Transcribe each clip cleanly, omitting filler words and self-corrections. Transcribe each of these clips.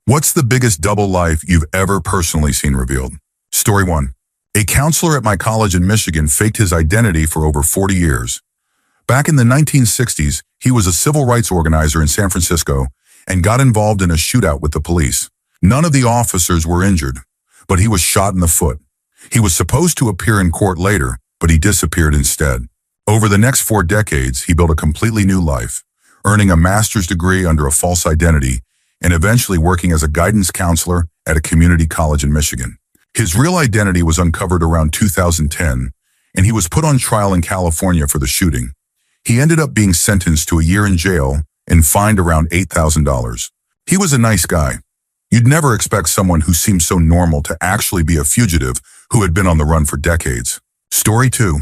What's the biggest double life you've ever personally seen revealed? Story 1. A counselor at my college in Michigan faked his identity for over 40 years. Back in the 1960s, he was a civil rights organizer in San Francisco and got involved in a shootout with the police. None of the officers were injured, but he was shot in the foot. He was supposed to appear in court later, but he disappeared instead. Over the next 4 decades, he built a completely new life, earning a master's degree under a false identity and eventually working as a guidance counselor at a community college in Michigan. His real identity was uncovered around 2010, and he was put on trial in California for the shooting. He ended up being sentenced to a year in jail and fined around $8,000. He was a nice guy. You'd never expect someone who seemed so normal to actually be a fugitive who had been on the run for decades. Story 2.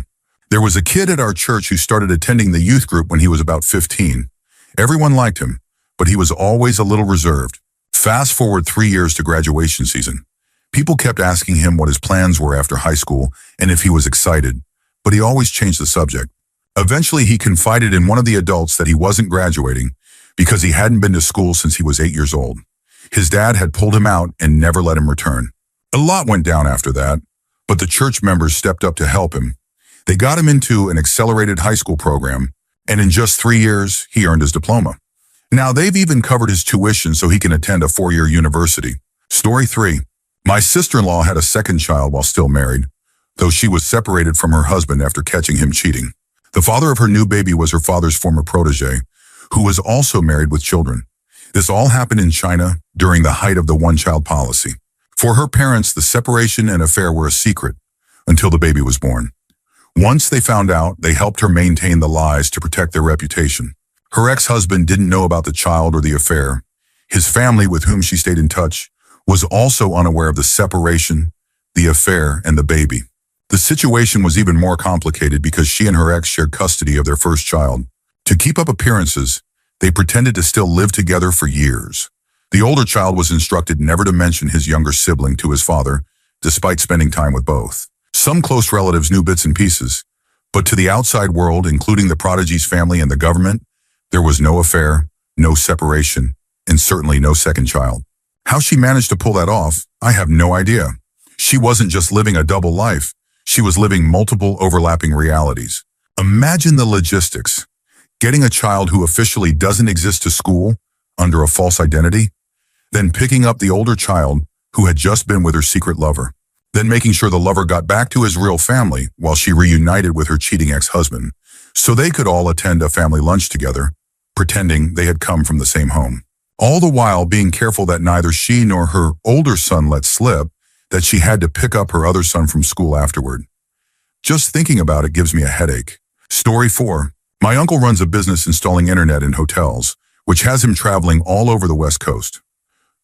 There was a kid at our church who started attending the youth group when he was about 15. Everyone liked him, but he was always a little reserved. Fast forward 3 years to graduation season. People kept asking him what his plans were after high school and if he was excited, but he always changed the subject. Eventually, he confided in one of the adults that he wasn't graduating because he hadn't been to school since he was 8 years old. His dad had pulled him out and never let him return. A lot went down after that, but the church members stepped up to help him. They got him into an accelerated high school program, and in just 3 years, he earned his diploma. Now, they've even covered his tuition so he can attend a 4-year university. Story 3. My sister-in-law had a second child while still married, though she was separated from her husband after catching him cheating. The father of her new baby was her father's former protege, who was also married with children. This all happened in China during the height of the one-child policy. For her parents, the separation and affair were a secret until the baby was born. Once they found out, they helped her maintain the lies to protect their reputation. Her ex-husband didn't know about the child or the affair. His family, with whom she stayed in touch, was also unaware of the separation, the affair, and the baby. The situation was even more complicated because she and her ex shared custody of their first child. To keep up appearances, they pretended to still live together for years. The older child was instructed never to mention his younger sibling to his father, despite spending time with both. Some close relatives knew bits and pieces, but to the outside world, including the prodigy's family and the government, there was no affair, no separation, and certainly no second child. How she managed to pull that off, I have no idea. She wasn't just living a double life, she was living multiple overlapping realities. Imagine the logistics. Getting a child who officially doesn't exist to school under a false identity, then picking up the older child who had just been with her secret lover, then making sure the lover got back to his real family while she reunited with her cheating ex-husband, so they could all attend a family lunch together, pretending they had come from the same home. All the while being careful that neither she nor her older son let slip that she had to pick up her other son from school afterward. Just thinking about it gives me a headache. Story 4. My uncle runs a business installing internet in hotels, which has him traveling all over the West Coast.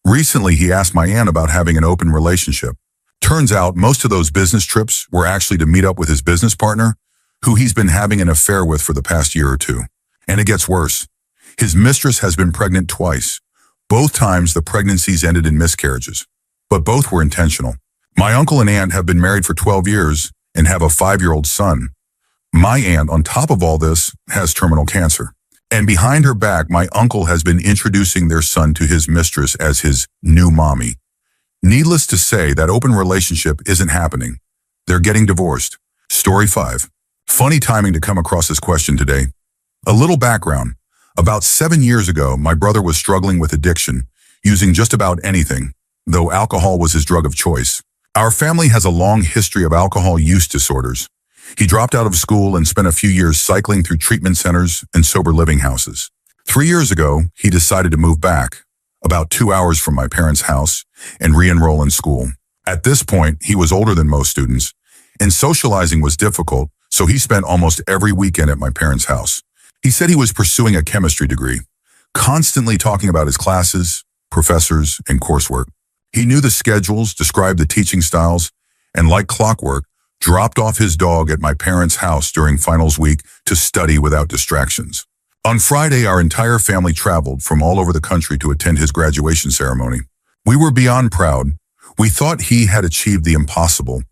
Recently, he asked my aunt about having an open relationship. Turns out most of those business trips were actually to meet up with his business partner, who he's been having an affair with for the past year or two. And it gets worse. His mistress has been pregnant twice. Both times the pregnancies ended in miscarriages, but both were intentional. My uncle and aunt have been married for 12 years and have a 5-year-old son. My aunt, on top of all this, has terminal cancer. And behind her back, my uncle has been introducing their son to his mistress as his new mommy. Needless to say, that open relationship isn't happening. They're getting divorced. Story 5. Funny timing to come across this question today. A little background. About 7 years ago, my brother was struggling with addiction, using just about anything, though alcohol was his drug of choice. Our family has a long history of alcohol use disorders. He dropped out of school and spent a few years cycling through treatment centers and sober living houses. 3 years ago, he decided to move back, about 2 hours from my parents' house, and re-enroll in school. At this point, he was older than most students, and socializing was difficult, so he spent almost every weekend at my parents' house. He said he was pursuing a chemistry degree, constantly talking about his classes, professors, and coursework. He knew the schedules, described the teaching styles, and like clockwork, dropped off his dog at my parents' house during finals week to study without distractions. On Friday, our entire family traveled from all over the country to attend his graduation ceremony. We were beyond proud. We thought he had achieved the impossible.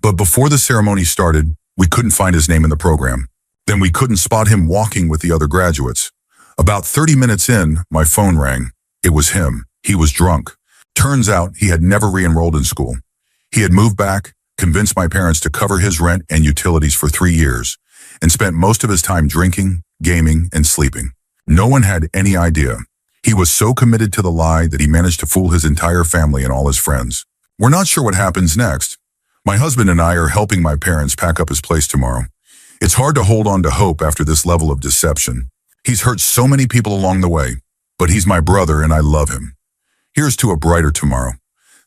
But before the ceremony started, we couldn't find his name in the program. Then we couldn't spot him walking with the other graduates. About 30 minutes in, my phone rang. It was him. He was drunk. Turns out he had never re-enrolled in school. He had moved back, convinced my parents to cover his rent and utilities for 3 years, and spent most of his time drinking, gaming, and sleeping. No one had any idea. He was so committed to the lie that he managed to fool his entire family and all his friends. We're not sure what happens next. My husband and I are helping my parents pack up his place tomorrow. It's hard to hold on to hope after this level of deception. He's hurt so many people along the way, but he's my brother and I love him. Here's to a brighter tomorrow.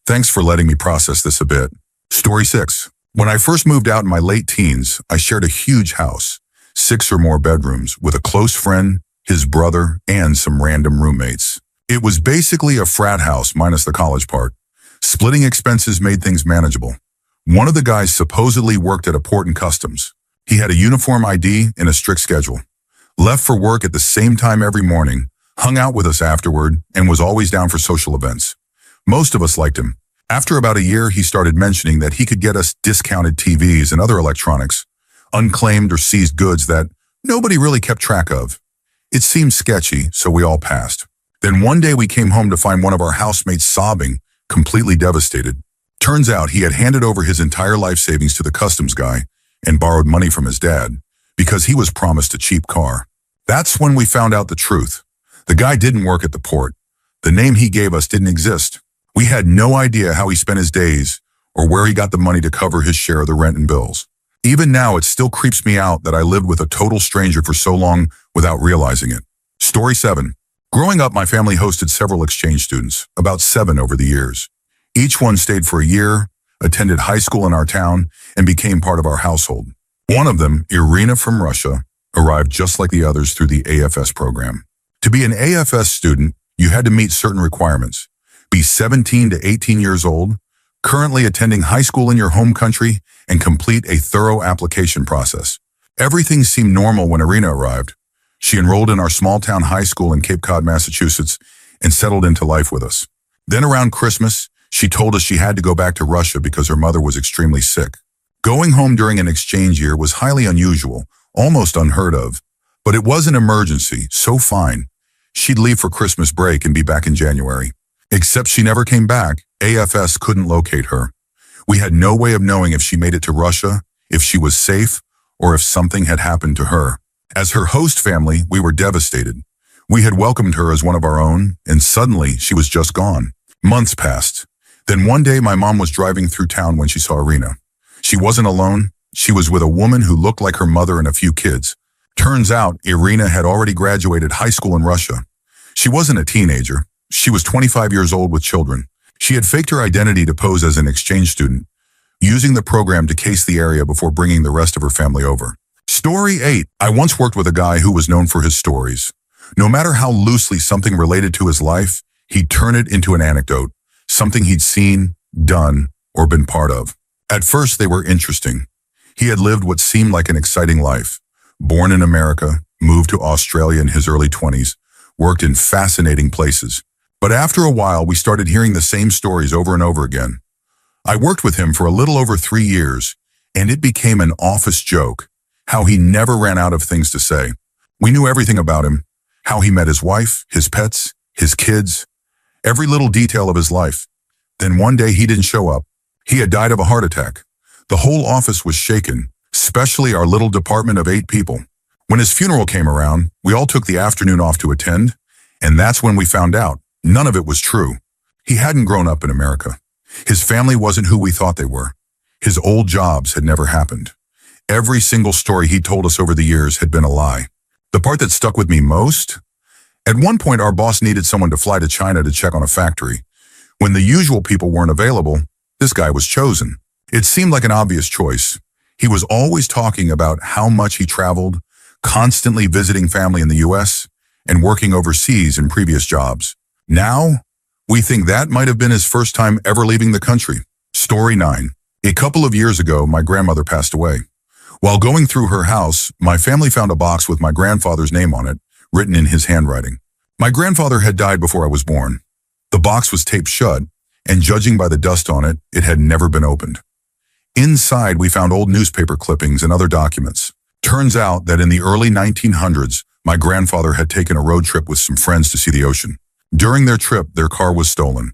Thanks for letting me process this a bit. Story 6. When I first moved out in my late teens, I shared a huge house, 6 or more bedrooms, with a close friend, his brother, and some random roommates. It was basically a frat house minus the college part. Splitting expenses made things manageable. One of the guys supposedly worked at a port and customs. He had a uniform ID and a strict schedule. Left for work at the same time every morning, hung out with us afterward, and was always down for social events. Most of us liked him. After about a year, he started mentioning that he could get us discounted TVs and other electronics, unclaimed or seized goods that nobody really kept track of. It seemed sketchy, so we all passed. Then one day we came home to find one of our housemates sobbing, completely devastated. Turns out he had handed over his entire life savings to the customs guy and borrowed money from his dad because he was promised a cheap car. That's when we found out the truth. The guy didn't work at the port. The name he gave us didn't exist. We had no idea how he spent his days or where he got the money to cover his share of the rent and bills. Even now, it still creeps me out that I lived with a total stranger for so long without realizing it. Story 7. Growing up, my family hosted several exchange students, about 7 over the years. Each one stayed for a year, attended high school in our town, and became part of our household. One of them, Irina from Russia, arrived just like the others through the AFS program. To be an AFS student, you had to meet certain requirements. Be 17 to 18 years old, currently attending high school in your home country, and complete a thorough application process. Everything seemed normal when Irina arrived. She enrolled in our small-town high school in Cape Cod, Massachusetts, and settled into life with us. Then around Christmas, she told us she had to go back to Russia because her mother was extremely sick. Going home during an exchange year was highly unusual, almost unheard of, but it was an emergency, so fine. She'd leave for Christmas break and be back in January. Except she never came back. AFS couldn't locate her. We had no way of knowing if she made it to Russia, if she was safe, or if something had happened to her. As her host family, we were devastated. We had welcomed her as one of our own, and suddenly she was just gone. Months passed. Then one day my mom was driving through town when she saw Irina. She wasn't alone. She was with a woman who looked like her mother and a few kids. Turns out Irina had already graduated high school in Russia. She wasn't a teenager. She was 25 years old with children. She had faked her identity to pose as an exchange student, using the program to case the area before bringing the rest of her family over. Story 8. I once worked with a guy who was known for his stories. No matter how loosely something related to his life, he'd turn it into an anecdote, something he'd seen, done, or been part of. At first, they were interesting. He had lived what seemed like an exciting life. Born in America, moved to Australia in his early 20s, worked in fascinating places. But after a while, we started hearing the same stories over and over again. I worked with him for a little over 3 years, and it became an office joke, how he never ran out of things to say. We knew everything about him, how he met his wife, his pets, his kids, every little detail of his life. Then one day he didn't show up. He had died of a heart attack. The whole office was shaken, especially our little department of 8 people. When his funeral came around, we all took the afternoon off to attend, and that's when we found out. None of it was true. He hadn't grown up in America. His family wasn't who we thought they were. His old jobs had never happened. Every single story he told us over the years had been a lie. The part that stuck with me most? At one point, our boss needed someone to fly to China to check on a factory. When the usual people weren't available, this guy was chosen. It seemed like an obvious choice. He was always talking about how much he traveled, constantly visiting family in the US, and working overseas in previous jobs. Now, we think that might have been his first time ever leaving the country. Story 9. A couple of years ago, my grandmother passed away. While going through her house, my family found a box with my grandfather's name on it, written in his handwriting. My grandfather had died before I was born. The box was taped shut, and judging by the dust on it, it had never been opened. Inside, we found old newspaper clippings and other documents. Turns out that in the early 1900s, my grandfather had taken a road trip with some friends to see the ocean. During their trip, their car was stolen.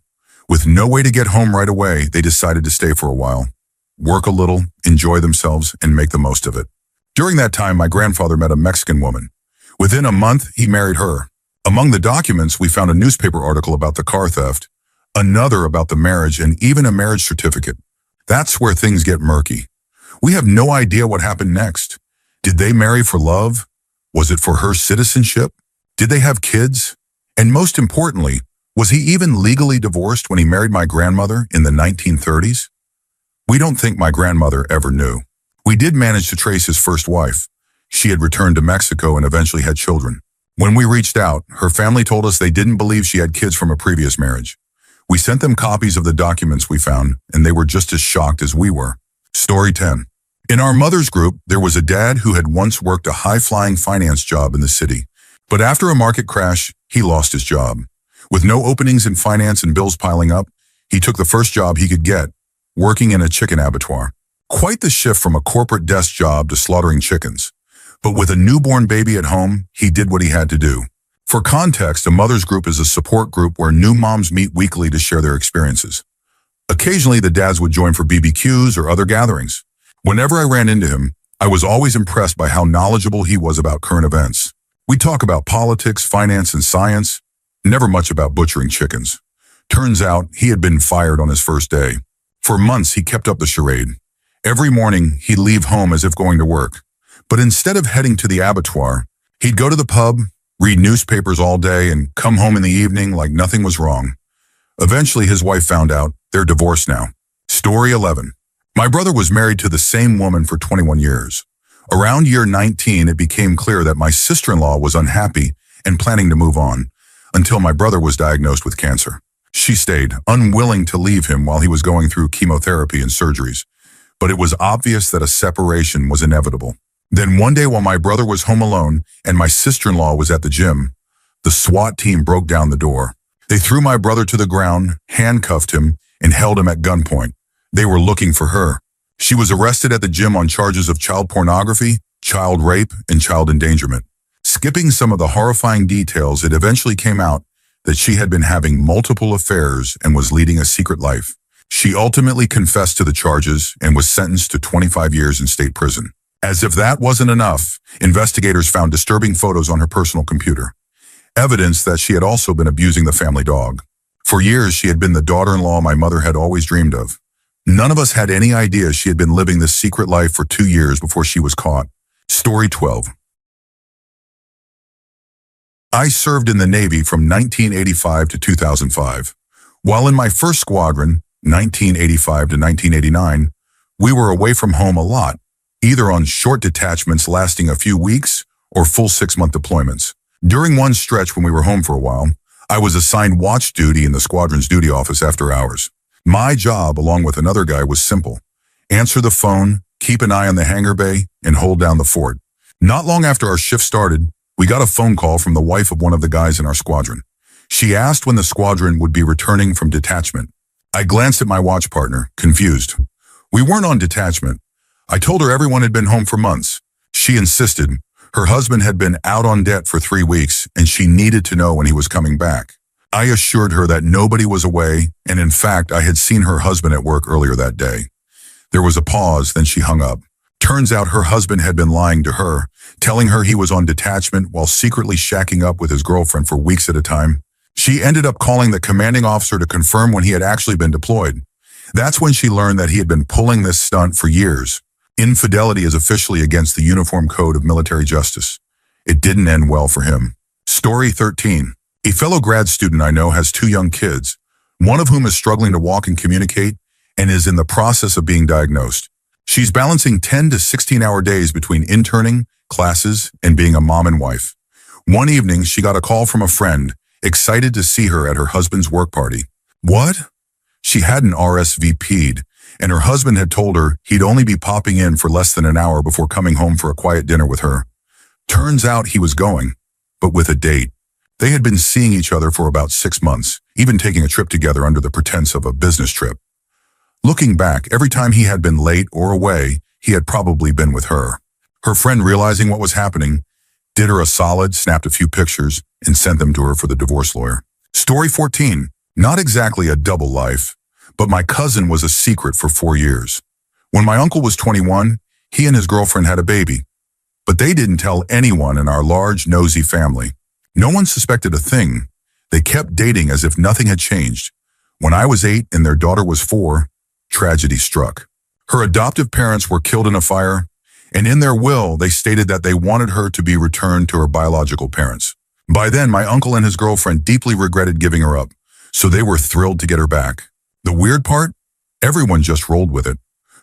With no way to get home right away, they decided to stay for a while, work a little, enjoy themselves, and make the most of it. During that time, my grandfather met a Mexican woman. Within a month, he married her. Among the documents, we found a newspaper article about the car theft, another about the marriage, and even a marriage certificate. That's where things get murky. We have no idea what happened next. Did they marry for love? Was it for her citizenship? Did they have kids? And most importantly, was he even legally divorced when he married my grandmother in the 1930s? We don't think my grandmother ever knew. We did manage to trace his first wife. She had returned to Mexico and eventually had children. When we reached out, her family told us they didn't believe she had kids from a previous marriage. We sent them copies of the documents we found, and they were just as shocked as we were. Story 10. In our mother's group, there was a dad who had once worked a high-flying finance job in the city. But after a market crash, he lost his job. With no openings in finance and bills piling up, he took the first job he could get, working in a chicken abattoir. Quite the shift from a corporate desk job to slaughtering chickens. But with a newborn baby at home, he did what he had to do. For context, a mother's group is a support group where new moms meet weekly to share their experiences. Occasionally, the dads would join for BBQs or other gatherings. Whenever I ran into him, I was always impressed by how knowledgeable he was about current events. We talk about politics, finance, and science, never much about butchering chickens. Turns out, he had been fired on his first day. For months, he kept up the charade. Every morning, he'd leave home as if going to work. But instead of heading to the abattoir, he'd go to the pub, read newspapers all day, and come home in the evening like nothing was wrong. Eventually, his wife found out. They're divorced now. Story 11. My brother was married to the same woman for 21 years. Around year 19, it became clear that my sister-in-law was unhappy and planning to move on, until my brother was diagnosed with cancer. She stayed, unwilling to leave him while he was going through chemotherapy and surgeries. But it was obvious that a separation was inevitable. Then one day while my brother was home alone and my sister-in-law was at the gym, the SWAT team broke down the door. They threw my brother to the ground, handcuffed him, and held him at gunpoint. They were looking for her. She was arrested at the gym on charges of child pornography, child rape, and child endangerment. Skipping some of the horrifying details, it eventually came out that she had been having multiple affairs and was leading a secret life. She ultimately confessed to the charges and was sentenced to 25 years in state prison. As if that wasn't enough, investigators found disturbing photos on her personal computer, evidence that she had also been abusing the family dog. For years, she had been the daughter-in-law my mother had always dreamed of. None of us had any idea she had been living this secret life for 2 years before she was caught. Story 12. I served in the Navy from 1985 to 2005. While in my first squadron, 1985 to 1989, we were away from home a lot, either on short detachments lasting a few weeks or full 6-month deployments. During one stretch when we were home for a while, I was assigned watch duty in the squadron's duty office after hours. My job, along with another guy, was simple. Answer the phone, keep an eye on the hangar bay, and hold down the fort. Not long after our shift started, we got a phone call from the wife of one of the guys in our squadron. She asked when the squadron would be returning from detachment. I glanced at my watch partner, confused. We weren't on detachment. I told her everyone had been home for months. She insisted. Her husband had been out on debt for 3 weeks, and she needed to know when he was coming back. I assured her that nobody was away, and in fact, I had seen her husband at work earlier that day. There was a pause, then she hung up. Turns out her husband had been lying to her, telling her he was on detachment while secretly shacking up with his girlfriend for weeks at a time. She ended up calling the commanding officer to confirm when he had actually been deployed. That's when she learned that he had been pulling this stunt for years. Infidelity is officially against the Uniform Code of Military Justice. It didn't end well for him. Story 13. A fellow grad student I know has 2 young kids, one of whom is struggling to walk and communicate and is in the process of being diagnosed. She's balancing 10 to 16-hour days between interning, classes, and being a mom and wife. One evening, she got a call from a friend, excited to see her at her husband's work party. What? She hadn't RSVP'd, and her husband had told her he'd only be popping in for less than an hour before coming home for a quiet dinner with her. Turns out he was going, but with a date. They had been seeing each other for about 6 months, even taking a trip together under the pretense of a business trip. Looking back, every time he had been late or away, he had probably been with her. Her friend, realizing what was happening, did her a solid, snapped a few pictures, and sent them to her for the divorce lawyer. Story 14. Not exactly a double life, but my cousin was a secret for 4 years. When my uncle was 21, he and his girlfriend had a baby, but they didn't tell anyone in our large, nosy family. No one suspected a thing. They kept dating as if nothing had changed. When I was 8 and their daughter was 4, tragedy struck. Her adoptive parents were killed in a fire, and in their will, they stated that they wanted her to be returned to her biological parents. By then, my uncle and his girlfriend deeply regretted giving her up, so they were thrilled to get her back. The weird part? Everyone just rolled with it.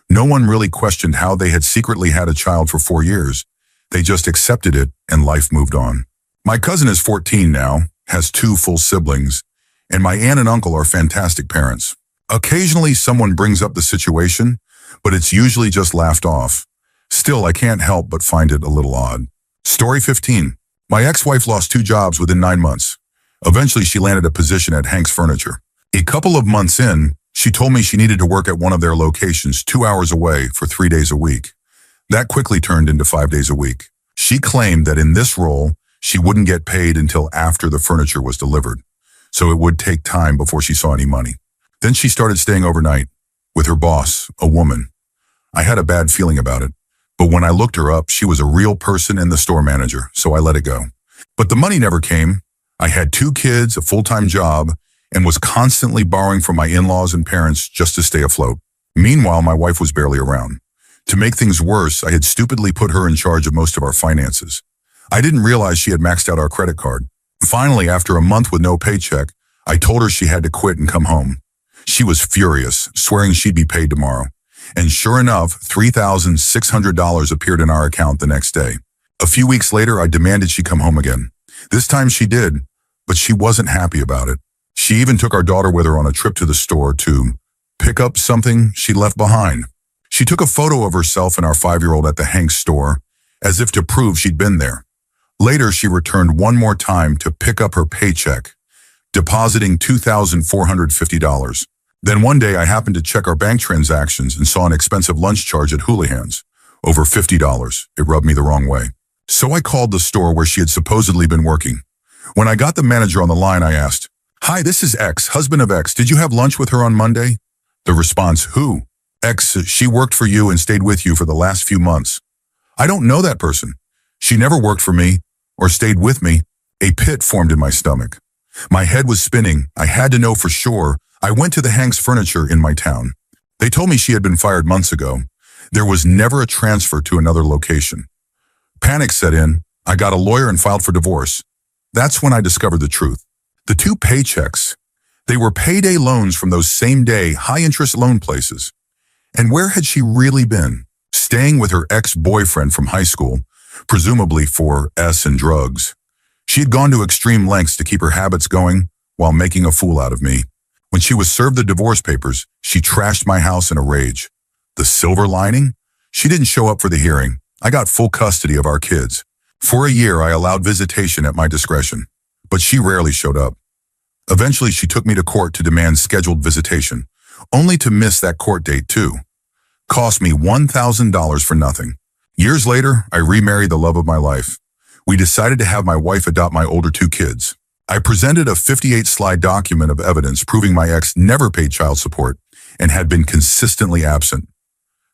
No one really questioned how they had secretly had a child for 4 years. They just accepted it, and life moved on. My cousin is 14 now, has 2 full siblings, and my aunt and uncle are fantastic parents. Occasionally, someone brings up the situation, but it's usually just laughed off. Still, I can't help but find it a little odd. Story 15. My ex-wife lost 2 jobs within 9 months. Eventually, she landed a position at Hank's Furniture. A couple of months in, she told me she needed to work at one of their locations 2 hours away for 3 days a week. That quickly turned into 5 days a week. She claimed that in this role, she wouldn't get paid until after the furniture was delivered, so it would take time before she saw any money. Then she started staying overnight with her boss, a woman. I had a bad feeling about it, but when I looked her up, she was a real person and the store manager, so I let it go. But the money never came. I had 2 kids, a full-time job, and was constantly borrowing from my in-laws and parents just to stay afloat. Meanwhile, my wife was barely around. To make things worse, I had stupidly put her in charge of most of our finances. I didn't realize she had maxed out our credit card. Finally, after a month with no paycheck, I told her she had to quit and come home. She was furious, swearing she'd be paid tomorrow. And sure enough, $3,600 appeared in our account the next day. A few weeks later, I demanded she come home again. This time she did, but she wasn't happy about it. She even took our daughter with her on a trip to the store to pick up something she left behind. She took a photo of herself and our 5-year-old at the Hank's store, as if to prove she'd been there. Later, she returned one more time to pick up her paycheck, depositing $2,450. Then one day, I happened to check our bank transactions and saw an expensive lunch charge at Houlihan's, over $50. It rubbed me the wrong way. So I called the store where she had supposedly been working. When I got the manager on the line, I asked, "Hi, this is X, husband of X. Did you have lunch with her on Monday?" The response, "Who?" "X, she worked for you and stayed with you for the last few months." "I don't know that person. She never worked for me or stayed with me." A pit formed in my stomach. My head was spinning. I had to know for sure. I went to the Hank's Furniture in my town. They told me she had been fired months ago. There was never a transfer to another location. Panic set in. I got a lawyer and filed for divorce. That's when I discovered the truth. The 2 paychecks, they were payday loans from those same-day, high-interest loan places. And where had she really been? Staying with her ex-boyfriend from high school, presumably for S and drugs. She had gone to extreme lengths to keep her habits going while making a fool out of me. When she was served the divorce papers, she trashed my house in a rage. The silver lining? She didn't show up for the hearing. I got full custody of our kids. For a year, I allowed visitation at my discretion, but she rarely showed up. Eventually, she took me to court to demand scheduled visitation, only to miss that court date too. Cost me $1,000 for nothing. Years later, I remarried the love of my life. We decided to have my wife adopt my older 2 kids. I presented a 58-slide document of evidence proving my ex never paid child support and had been consistently absent.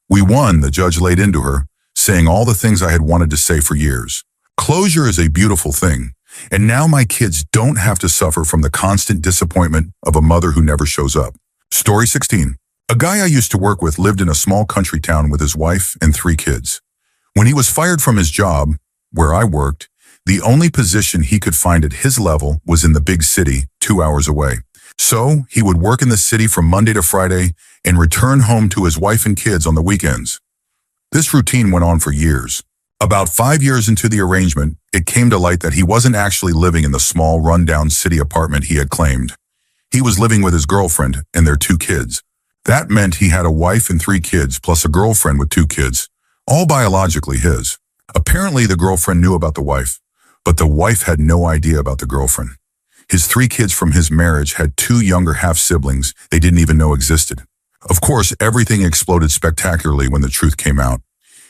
We won, the judge laid into her, saying all the things I had wanted to say for years. Closure is a beautiful thing, and now my kids don't have to suffer from the constant disappointment of a mother who never shows up. Story 16. A guy I used to work with lived in a small country town with his wife and 3 kids. When he was fired from his job, where I worked, the only position he could find at his level was in the big city, 2 hours away. So he would work in the city from Monday to Friday and return home to his wife and kids on the weekends. This routine went on for years. About 5 years into the arrangement, it came to light that he wasn't actually living in the small, rundown city apartment he had claimed. He was living with his girlfriend and their 2 kids. That meant he had a wife and 3 kids, plus a girlfriend with 2 kids, all biologically his. Apparently, the girlfriend knew about the wife, but the wife had no idea about the girlfriend. His 3 kids from his marriage had 2 younger half-siblings they didn't even know existed. Of course, everything exploded spectacularly when the truth came out.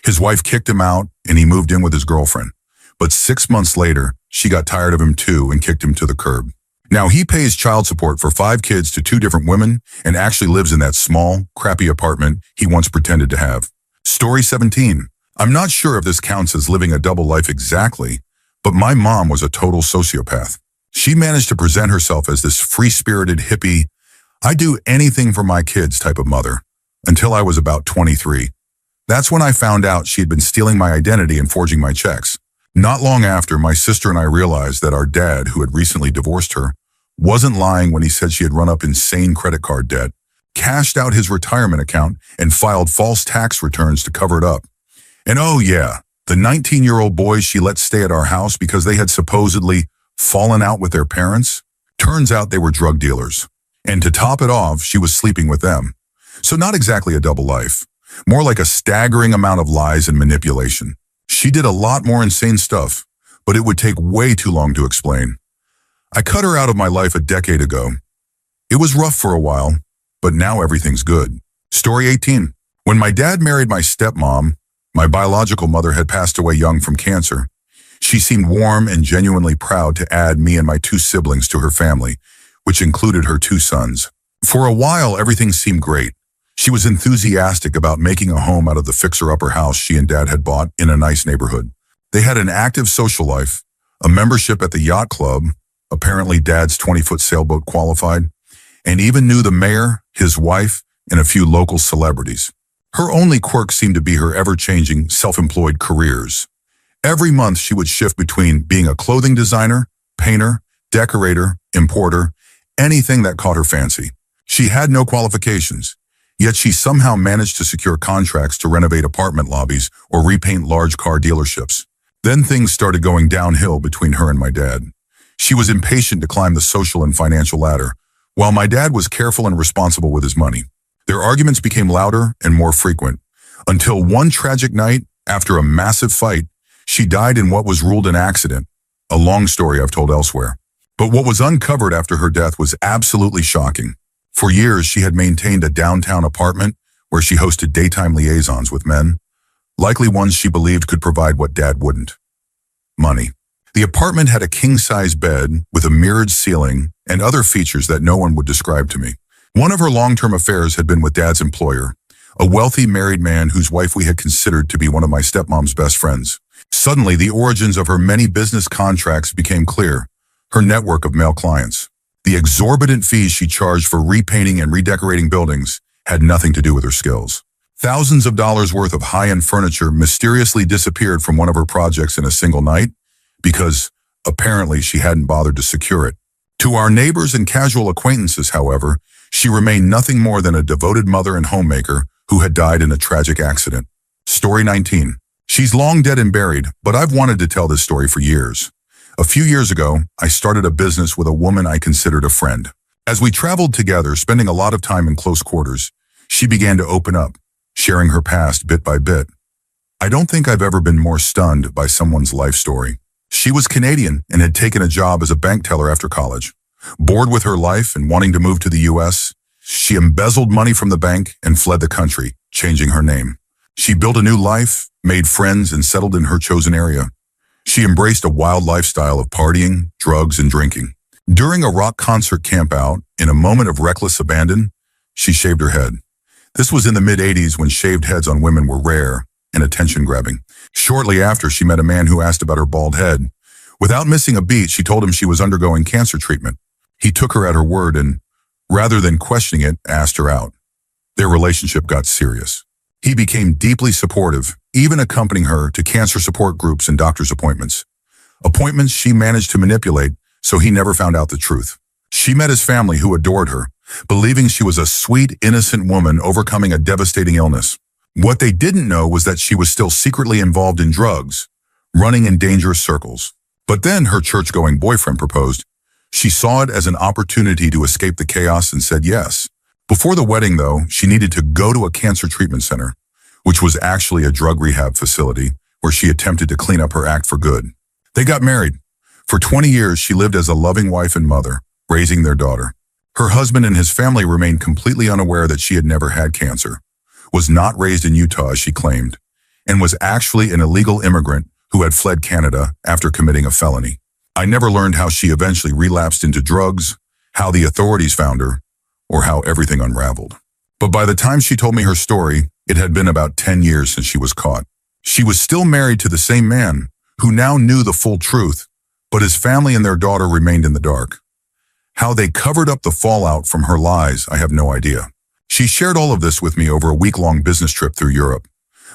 His wife kicked him out, and he moved in with his girlfriend. But 6 months later, she got tired of him too and kicked him to the curb. Now he pays child support for 5 kids to 2 different women and actually lives in that small, crappy apartment he once pretended to have. Story 17. I'm not sure if this counts as living a double life exactly, but my mom was a total sociopath. She managed to present herself as this free-spirited hippie, I do anything for my kids type of mother, until I was about 23. That's when I found out she had been stealing my identity and forging my checks. Not long after, my sister and I realized that our dad, who had recently divorced her, wasn't lying when he said she had run up insane credit card debt, cashed out his retirement account, and filed false tax returns to cover it up. And oh yeah, the 19-year-old boys she let stay at our house because they had supposedly fallen out with their parents, turns out they were drug dealers. And to top it off, she was sleeping with them. So not exactly a double life, more like a staggering amount of lies and manipulation. She did a lot more insane stuff, but it would take way too long to explain. I cut her out of my life a decade ago. It was rough for a while, but now everything's good. Story 18. When my dad married my stepmom, my biological mother had passed away young from cancer. She seemed warm and genuinely proud to add me and my 2 siblings to her family, which included her 2 sons. For a while, everything seemed great. She was enthusiastic about making a home out of the fixer-upper house she and Dad had bought in a nice neighborhood. They had an active social life, a membership at the yacht club, apparently Dad's 20-foot sailboat qualified, and even knew the mayor, his wife, and a few local celebrities. Her only quirk seemed to be her ever-changing, self-employed careers. Every month she would shift between being a clothing designer, painter, decorator, importer, anything that caught her fancy. She had no qualifications, yet she somehow managed to secure contracts to renovate apartment lobbies or repaint large car dealerships. Then things started going downhill between her and my dad. She was impatient to climb the social and financial ladder, while my dad was careful and responsible with his money. Their arguments became louder and more frequent, until one tragic night, after a massive fight, she died in what was ruled an accident, a long story I've told elsewhere. But what was uncovered after her death was absolutely shocking. For years, she had maintained a downtown apartment where she hosted daytime liaisons with men, likely ones she believed could provide what Dad wouldn't: money. The apartment had a king-size bed with a mirrored ceiling and other features that no one would describe to me. One of her long-term affairs had been with Dad's employer, a wealthy married man whose wife we had considered to be one of my stepmom's best friends. Suddenly, the origins of her many business contracts became clear: her network of male clients. The exorbitant fees she charged for repainting and redecorating buildings had nothing to do with her skills. Thousands of dollars worth of high-end furniture mysteriously disappeared from one of her projects in a single night because, apparently, she hadn't bothered to secure it. To our neighbors and casual acquaintances, however, she remained nothing more than a devoted mother and homemaker who had died in a tragic accident. Story 19. She's long dead and buried, but I've wanted to tell this story for years. A few years ago, I started a business with a woman I considered a friend. As we traveled together, spending a lot of time in close quarters, she began to open up, sharing her past bit by bit. I don't think I've ever been more stunned by someone's life story. She was Canadian and had taken a job as a bank teller after college. Bored with her life and wanting to move to the U.S., she embezzled money from the bank and fled the country, changing her name. She built a new life, made friends, and settled in her chosen area. She embraced a wild lifestyle of partying, drugs, and drinking. During a rock concert campout, in a moment of reckless abandon, she shaved her head. This was in the mid-'80s when shaved heads on women were rare and attention-grabbing. Shortly after, she met a man who asked about her bald head. Without missing a beat, she told him she was undergoing cancer treatment. He took her at her word and, rather than questioning it, asked her out. Their relationship got serious. He became deeply supportive, even accompanying her to cancer support groups and doctor's appointments. Appointments she managed to manipulate so he never found out the truth. She met his family, who adored her, believing she was a sweet, innocent woman overcoming a devastating illness. What they didn't know was that she was still secretly involved in drugs, running in dangerous circles. But then her church-going boyfriend proposed. She saw it as an opportunity to escape the chaos and said yes. Before the wedding, though, she needed to go to a cancer treatment center, which was actually a drug rehab facility where she attempted to clean up her act for good. They got married. For 20 years, she lived as a loving wife and mother, raising their daughter. Her husband and his family remained completely unaware that she had never had cancer, was not raised in Utah as she claimed, and was actually an illegal immigrant who had fled Canada after committing a felony. I never learned how she eventually relapsed into drugs, how the authorities found her, or how everything unraveled. But by the time she told me her story, it had been about 10 years since she was caught. She was still married to the same man, who now knew the full truth, but his family and their daughter remained in the dark. How they covered up the fallout from her lies, I have no idea. She shared all of this with me over a week-long business trip through Europe.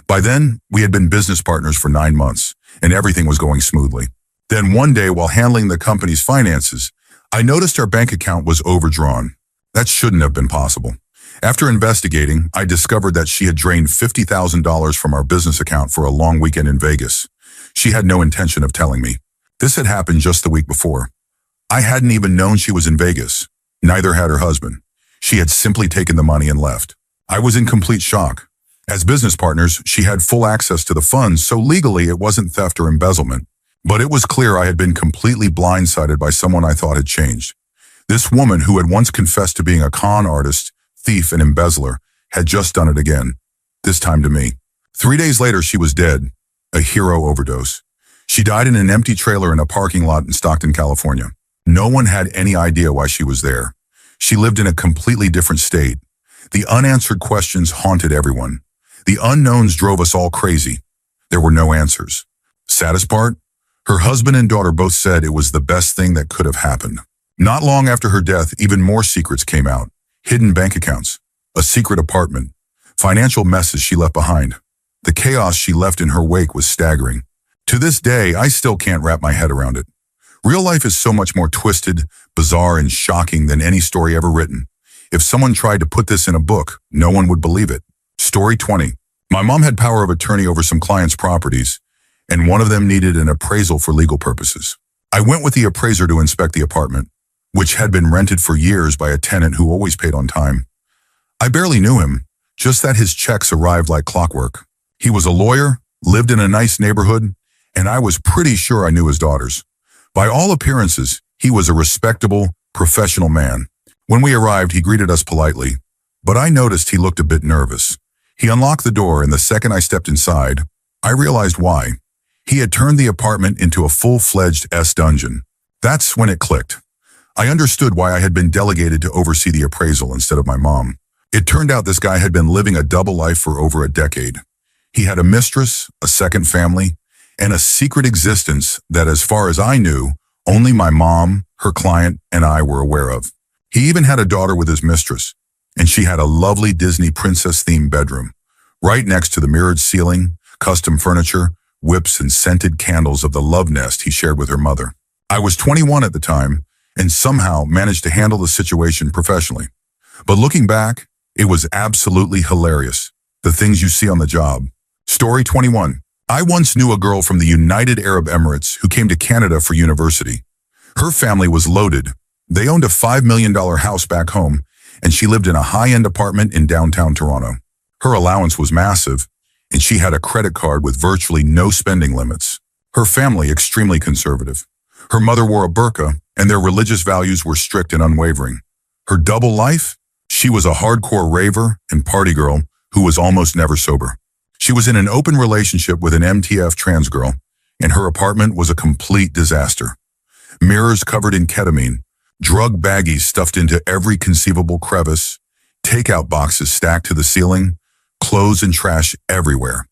By then, we had been business partners for 9 months, and everything was going smoothly. Then one day, while handling the company's finances, I noticed our bank account was overdrawn. That shouldn't have been possible. After investigating, I discovered that she had drained $50,000 from our business account for a long weekend in Vegas. She had no intention of telling me. This had happened just the week before. I hadn't even known she was in Vegas. Neither had her husband. She had simply taken the money and left. I was in complete shock. As business partners, she had full access to the funds, so legally it wasn't theft or embezzlement. But it was clear I had been completely blindsided by someone I thought had changed. This woman, who had once confessed to being a con artist, thief, and embezzler, had just done it again, this time to me. 3 days later, she was dead, a hero overdose. She died in an empty trailer in a parking lot in Stockton, California. No one had any idea why she was there. She lived in a completely different state. The unanswered questions haunted everyone. The unknowns drove us all crazy. There were no answers. Saddest part? Her husband and daughter both said it was the best thing that could have happened. Not long after her death, even more secrets came out. Hidden bank accounts, a secret apartment, financial messes she left behind. The chaos she left in her wake was staggering. To this day, I still can't wrap my head around it. Real life is so much more twisted, bizarre, and shocking than any story ever written. If someone tried to put this in a book, no one would believe it. Story 20. My mom had power of attorney over some clients' properties, and one of them needed an appraisal for legal purposes. I went with the appraiser to inspect the apartment, which had been rented for years by a tenant who always paid on time. I barely knew him, just that his checks arrived like clockwork. He was a lawyer, lived in a nice neighborhood, and I was pretty sure I knew his daughters. By all appearances, he was a respectable, professional man. When we arrived, he greeted us politely, but I noticed he looked a bit nervous. He unlocked the door, and the second I stepped inside, I realized why. He had turned the apartment into a full-fledged S-dungeon. That's when it clicked. I understood why I had been delegated to oversee the appraisal instead of my mom. It turned out this guy had been living a double life for over a decade. He had a mistress, a second family, and a secret existence that, as far as I knew, only my mom, her client, and I were aware of. He even had a daughter with his mistress, and she had a lovely Disney princess-themed bedroom. Right next to the mirrored ceiling, custom furniture, whips, and scented candles of the love nest he shared with her mother. I was 21 at the time, and somehow managed to handle the situation professionally. But looking back, it was absolutely hilarious, the things you see on the job. Story 21. I once knew a girl from the United Arab Emirates who came to Canada for university. Her family was loaded. They owned a $5 million house back home, and she lived in a high-end apartment in downtown Toronto. Her allowance was massive, and she had a credit card with virtually no spending limits. Her family extremely conservative. Her mother wore a burqa, and their religious values were strict and unwavering. Her double life? She was a hardcore raver and party girl who was almost never sober. She was in an open relationship with an MTF trans girl, and her apartment was a complete disaster. Mirrors covered in ketamine, drug baggies stuffed into every conceivable crevice, takeout boxes stacked to the ceiling, clothes and trash everywhere.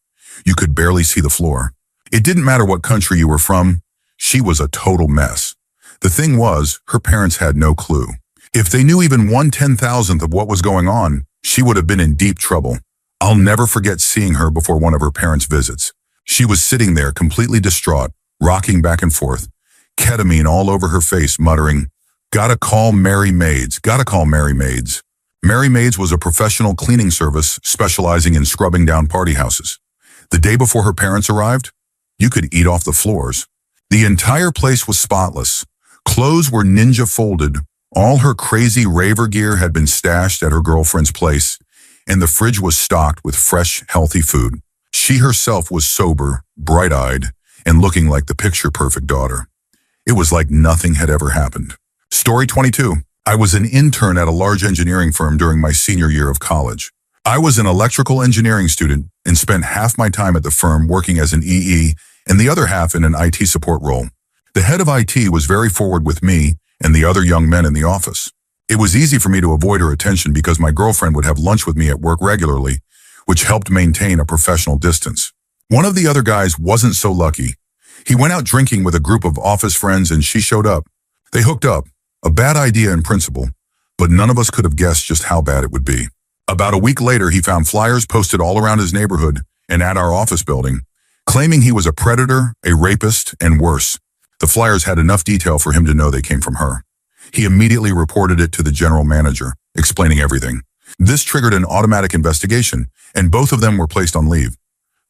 You could barely see the floor. It didn't matter what country you were from, she was a total mess. The thing was, her parents had no clue. If they knew even 1/10,000th of what was going on, she would have been in deep trouble. I'll never forget seeing her before one of her parents' visits. She was sitting there completely distraught, rocking back and forth, ketamine all over her face, muttering, "Gotta call Merry Maids, gotta call Merry Maids." Merry Maids was a professional cleaning service specializing in scrubbing down party houses. The day before her parents arrived, you could eat off the floors. The entire place was spotless. Clothes were ninja folded. All her crazy raver gear had been stashed at her girlfriend's place, and the fridge was stocked with fresh, healthy food. She herself was sober, bright-eyed, and looking like the picture-perfect daughter. It was like nothing had ever happened. Story 22. I was an intern at a large engineering firm during my senior year of college. I was an electrical engineering student and spent half my time at the firm working as an EE and the other half in an IT support role. The head of IT was very forward with me and the other young men in the office. It was easy for me to avoid her attention because my girlfriend would have lunch with me at work regularly, which helped maintain a professional distance. One of the other guys wasn't so lucky. He went out drinking with a group of office friends and she showed up. They hooked up. A bad idea in principle, but none of us could have guessed just how bad it would be. About a week later, he found flyers posted all around his neighborhood and at our office building, claiming he was a predator, a rapist, and worse. The flyers had enough detail for him to know they came from her. He immediately reported it to the general manager, explaining everything. This triggered an automatic investigation, and both of them were placed on leave.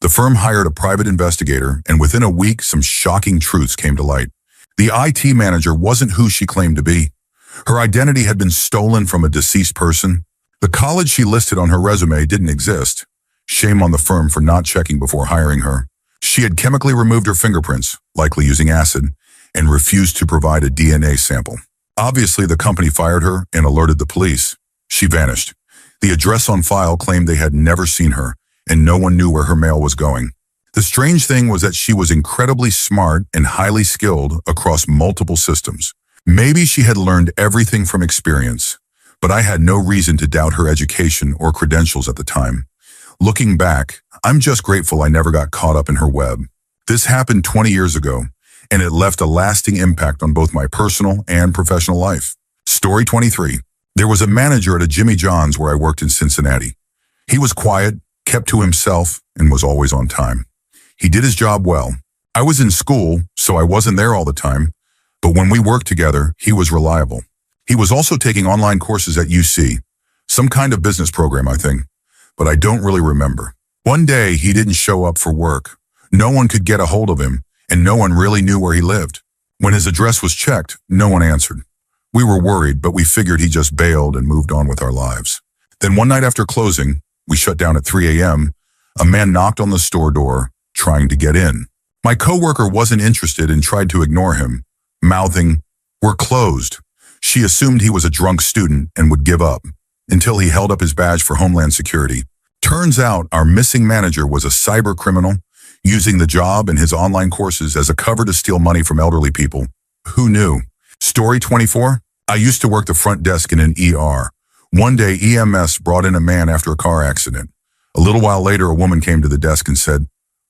The firm hired a private investigator, and within a week, some shocking truths came to light. The IT manager wasn't who she claimed to be. Her identity had been stolen from a deceased person. The college she listed on her resume didn't exist. Shame on the firm for not checking before hiring her. She had chemically removed her fingerprints, likely using acid, and refused to provide a DNA sample. Obviously, the company fired her and alerted the police. She vanished. The address on file claimed they had never seen her, and no one knew where her mail was going. The strange thing was that she was incredibly smart and highly skilled across multiple systems. Maybe she had learned everything from experience, but I had no reason to doubt her education or credentials at the time. Looking back, I'm just grateful I never got caught up in her web. This happened 20 years ago, and it left a lasting impact on both my personal and professional life. Story 23. There was a manager at a Jimmy John's where I worked in Cincinnati. He was quiet, kept to himself, and was always on time. He did his job well. I was in school, so I wasn't there all the time, but when we worked together, he was reliable. He was also taking online courses at UC, some kind of business program, I think, but I don't really remember. One day, he didn't show up for work. No one could get a hold of him, and no one really knew where he lived. When his address was checked, no one answered. We were worried, but we figured he just bailed and moved on with our lives. Then one night after closing, we shut down at 3 a.m., a man knocked on the store door, trying to get in. My coworker wasn't interested and tried to ignore him, mouthing, "We're closed." She assumed he was a drunk student and would give up, until he held up his badge for Homeland Security. Turns out our missing manager was a cyber criminal, using the job and his online courses as a cover to steal money from elderly people. Who knew? Story 24. I used to work the front desk in an ER. One day, EMS brought in a man after a car accident. A little while later, a woman came to the desk and said,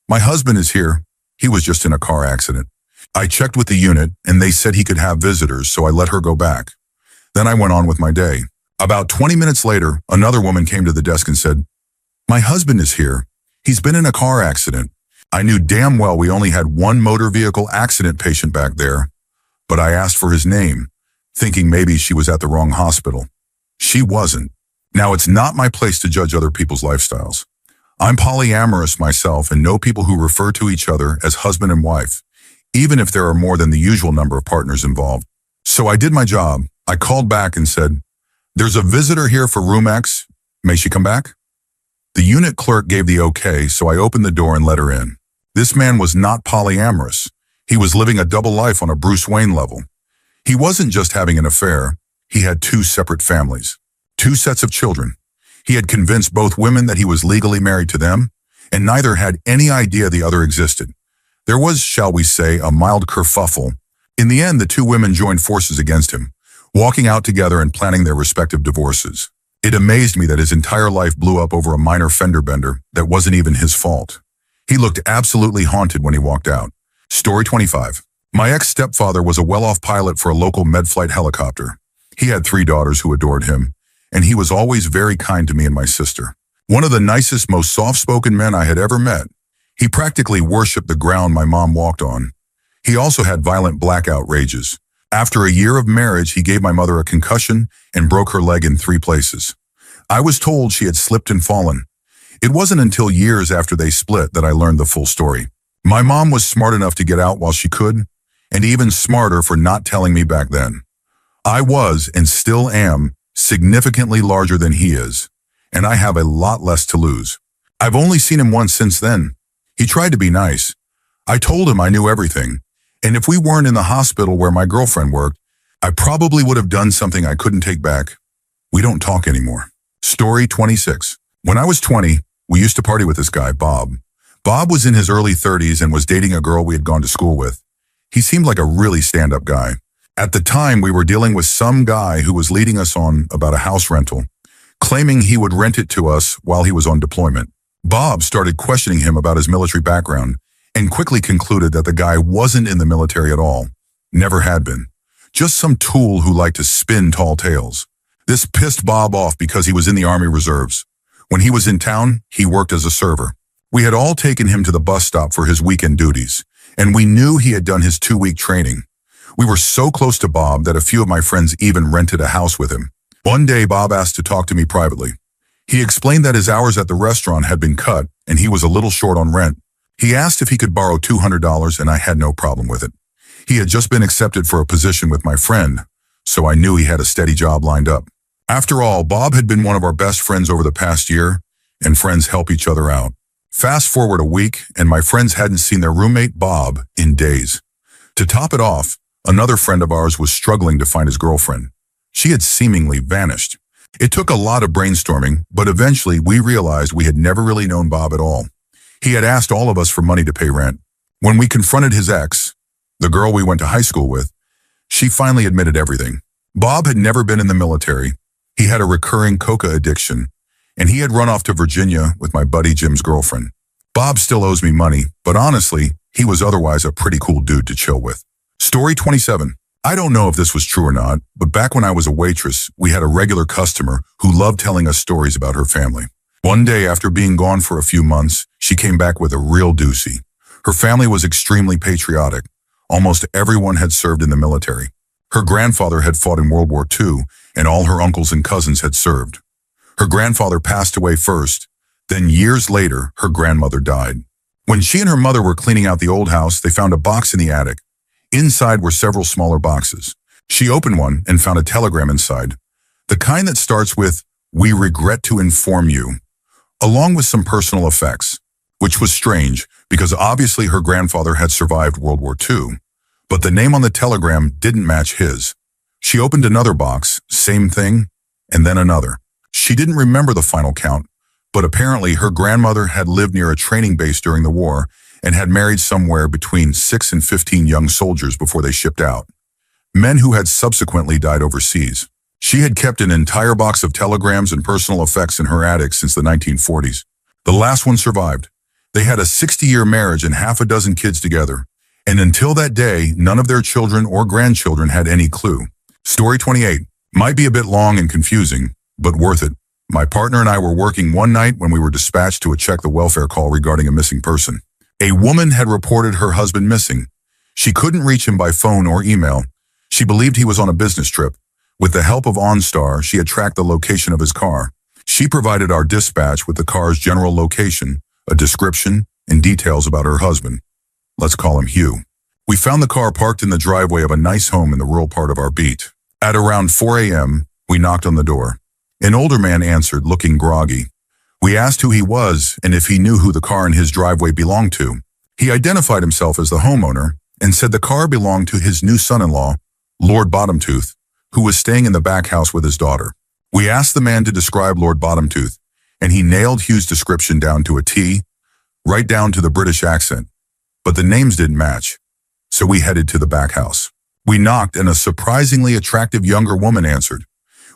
"My husband is here. He was just in a car accident." I checked with the unit, and they said he could have visitors, so I let her go back. Then I went on with my day. About 20 minutes later, another woman came to the desk and said, "My husband is here. He's been in a car accident." I knew damn well we only had one motor vehicle accident patient back there, but I asked for his name, thinking maybe she was at the wrong hospital. She wasn't. Now, it's not my place to judge other people's lifestyles. I'm polyamorous myself and know people who refer to each other as husband and wife, even if there are more than the usual number of partners involved. So I did my job. I called back and said, "There's a visitor here for room X. May she come back?" The unit clerk gave the okay, so I opened the door and let her in. This man was not polyamorous. He was living a double life on a Bruce Wayne level. He wasn't just having an affair. He had two separate families, two sets of children. He had convinced both women that he was legally married to them, and neither had any idea the other existed. There was, shall we say, a mild kerfuffle. In the end, the two women joined forces against him, walking out together and planning their respective divorces. It amazed me that his entire life blew up over a minor fender bender that wasn't even his fault. He looked absolutely haunted when he walked out. Story 25. My ex-stepfather was a well-off pilot for a local med-flight helicopter. He had 3 daughters who adored him, and he was always very kind to me and my sister. One of the nicest, most soft-spoken men I had ever met. He practically worshipped the ground my mom walked on. He also had violent blackout rages. After a year of marriage, he gave my mother a concussion and broke her leg in 3 places. I was told she had slipped and fallen. It wasn't until years after they split that I learned the full story. My mom was smart enough to get out while she could, and even smarter for not telling me back then. I was, and still am, significantly larger than he is, and I have a lot less to lose. I've only seen him once since then. He tried to be nice. I told him I knew everything, and if we weren't in the hospital where my girlfriend worked, I probably would have done something I couldn't take back. We don't talk anymore. Story 26. When I was 20, we used to party with this guy, Bob. Bob was in his early 30s and was dating a girl we had gone to school with. He seemed like a really stand-up guy. At the time, we were dealing with some guy who was leading us on about a house rental, claiming he would rent it to us while he was on deployment. Bob started questioning him about his military background and quickly concluded that the guy wasn't in the military at all, never had been. Just some tool who liked to spin tall tales. This pissed Bob off because he was in the Army Reserves. When he was in town, he worked as a server. We had all taken him to the bus stop for his weekend duties, and we knew he had done his 2-week training. We were so close to Bob that a few of my friends even rented a house with him. One day, Bob asked to talk to me privately. He explained that his hours at the restaurant had been cut and he was a little short on rent. He asked if he could borrow $200 and I had no problem with it. He had just been accepted for a position with my friend, so I knew he had a steady job lined up. After all, Bob had been one of our best friends over the past year, and friends help each other out. Fast forward a week, and my friends hadn't seen their roommate, Bob, in days. To top it off, another friend of ours was struggling to find his girlfriend. She had seemingly vanished. It took a lot of brainstorming, but eventually we realized we had never really known Bob at all. He had asked all of us for money to pay rent. When we confronted his ex, the girl we went to high school with, she finally admitted everything. Bob had never been in the military. He had a recurring coca addiction, and he had run off to Virginia with my buddy Jim's girlfriend. Bob still owes me money, but honestly, he was otherwise a pretty cool dude to chill with. Story 27. I don't know if this was true or not, but back when I was a waitress, we had a regular customer who loved telling us stories about her family. One day, after being gone for a few months, she came back with a real doozy. Her family was extremely patriotic. Almost everyone had served in the military. Her grandfather had fought in World War II, and all her uncles and cousins had served. Her grandfather passed away first. Then years later, her grandmother died. When she and her mother were cleaning out the old house, they found a box in the attic. Inside were several smaller boxes. She opened one and found a telegram inside, the kind that starts with, "We regret to inform you," along with some personal effects, which was strange because obviously her grandfather had survived World War II, but the name on the telegram didn't match his. She opened another box, same thing, and then another. She didn't remember the final count, but apparently her grandmother had lived near a training base during the war and had married somewhere between 6 and 15 young soldiers before they shipped out, men who had subsequently died overseas. She had kept an entire box of telegrams and personal effects in her attic since the 1940s. The last one survived. They had a 60-year marriage and half a dozen kids together, and until that day, none of their children or grandchildren had any clue. Story 28. Might be a bit long and confusing, but worth it. My partner and I were working one night when we were dispatched to check the welfare call regarding a missing person. A woman had reported her husband missing. She couldn't reach him by phone or email. She believed he was on a business trip. With the help of OnStar, she had tracked the location of his car. She provided our dispatch with the car's general location, a description, and details about her husband. Let's call him Hugh. We found the car parked in the driveway of a nice home in the rural part of our beat. At around 4 a.m., we knocked on the door. An older man answered, looking groggy. We asked who he was and if he knew who the car in his driveway belonged to. He identified himself as the homeowner and said the car belonged to his new son-in-law, Lord Bottomtooth, who was staying in the back house with his daughter. We asked the man to describe Lord Bottomtooth, and he nailed Hugh's description down to a T, right down to the British accent. But the names didn't match, so we headed to the back house. We knocked and a surprisingly attractive younger woman answered.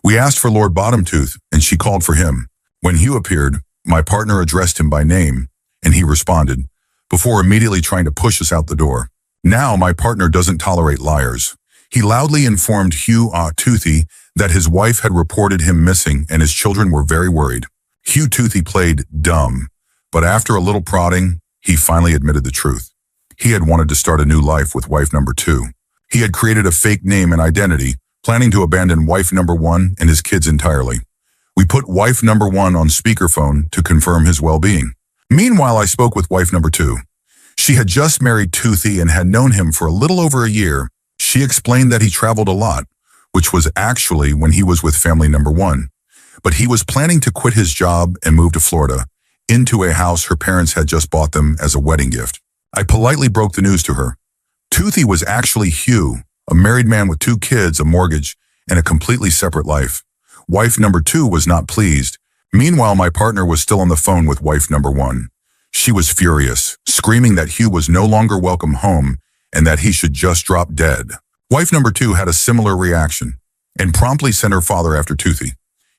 We asked for Lord Bottomtooth, and she called for him. When Hugh appeared, my partner addressed him by name, and he responded, before immediately trying to push us out the door. Now my partner doesn't tolerate liars. He loudly informed Hugh Toothy that his wife had reported him missing and his children were very worried. Hugh Toothy played dumb, but after a little prodding, he finally admitted the truth. He had wanted to start a new life with wife number 2. He had created a fake name and identity, planning to abandon wife number 1 and his kids entirely. We put wife number 1 on speakerphone to confirm his well-being. Meanwhile, I spoke with wife number 2. She had just married Toothy and had known him for a little over a year. She explained that he traveled a lot, which was actually when he was with family number 1. But he was planning to quit his job and move to Florida, into a house her parents had just bought them as a wedding gift. I politely broke the news to her. Toothy was actually Hugh, a married man with 2 kids, a mortgage, and a completely separate life. Wife number 2 was not pleased. Meanwhile, my partner was still on the phone with wife number 1. She was furious, screaming that Hugh was no longer welcome home and that he should just drop dead. Wife number 2 had a similar reaction and promptly sent her father after Toothy.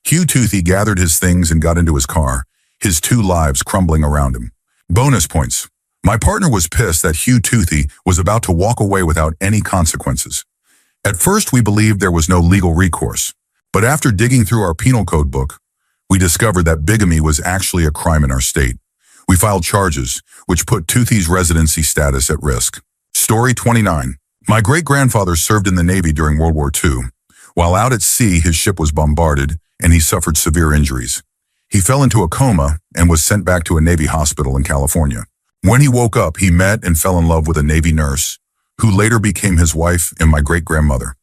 Hugh Toothy gathered his things and got into his car, his 2 lives crumbling around him. Bonus points. My partner was pissed that Hugh Toothy was about to walk away without any consequences. At first, we believed there was no legal recourse, but after digging through our penal code book, we discovered that bigamy was actually a crime in our state. We filed charges, which put Toothy's residency status at risk. Story 29. My great-grandfather served in the Navy during World War II. While out at sea, his ship was bombarded, and he suffered severe injuries. He fell into a coma and was sent back to a Navy hospital in California. When he woke up, he met and fell in love with a Navy nurse, who later became his wife and my great-grandmother.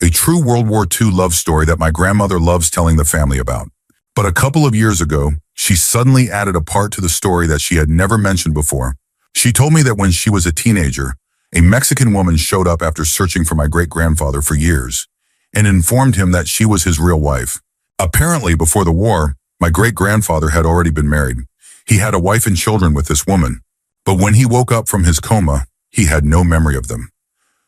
A true World War II love story that my grandmother loves telling the family about. But a couple of years ago, she suddenly added a part to the story that she had never mentioned before. She told me that when she was a teenager, a Mexican woman showed up after searching for my great-grandfather for years and informed him that she was his real wife. Apparently, before the war, my great-grandfather had already been married. He had a wife and children with this woman, but when he woke up from his coma, he had no memory of them.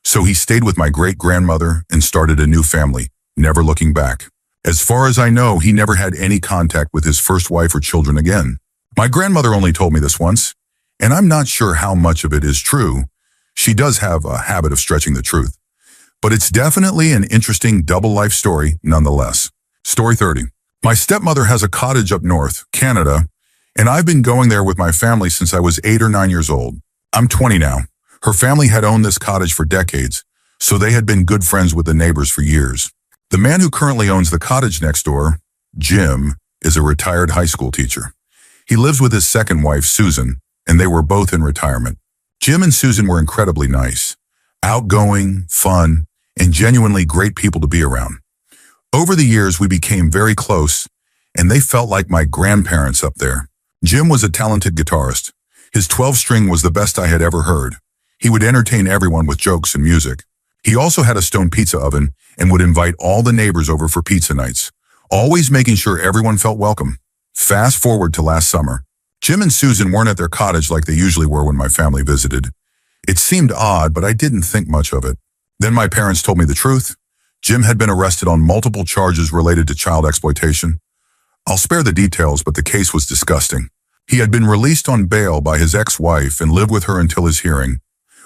So he stayed with my great-grandmother and started a new family, never looking back. As far as I know, he never had any contact with his first wife or children again. My grandmother only told me this once, and I'm not sure how much of it is true. She does have a habit of stretching the truth. But it's definitely an interesting double life story nonetheless. Story 30. My stepmother has a cottage up north, Canada, and I've been going there with my family since I was 8 or 9 years old. I'm 20 now. Her family had owned this cottage for decades, so they had been good friends with the neighbors for years. The man who currently owns the cottage next door, Jim, is a retired high school teacher. He lives with his second wife, Susan, and they were both in retirement. Jim and Susan were incredibly nice, outgoing, fun, and genuinely great people to be around. Over the years, we became very close, and they felt like my grandparents up there. Jim was a talented guitarist. His 12-string was the best I had ever heard. He would entertain everyone with jokes and music. He also had a stone pizza oven and would invite all the neighbors over for pizza nights, always making sure everyone felt welcome. Fast forward to last summer. Jim and Susan weren't at their cottage like they usually were when my family visited. It seemed odd, but I didn't think much of it. Then my parents told me the truth. Jim had been arrested on multiple charges related to child exploitation. I'll spare the details, but the case was disgusting. He had been released on bail by his ex-wife and lived with her until his hearing,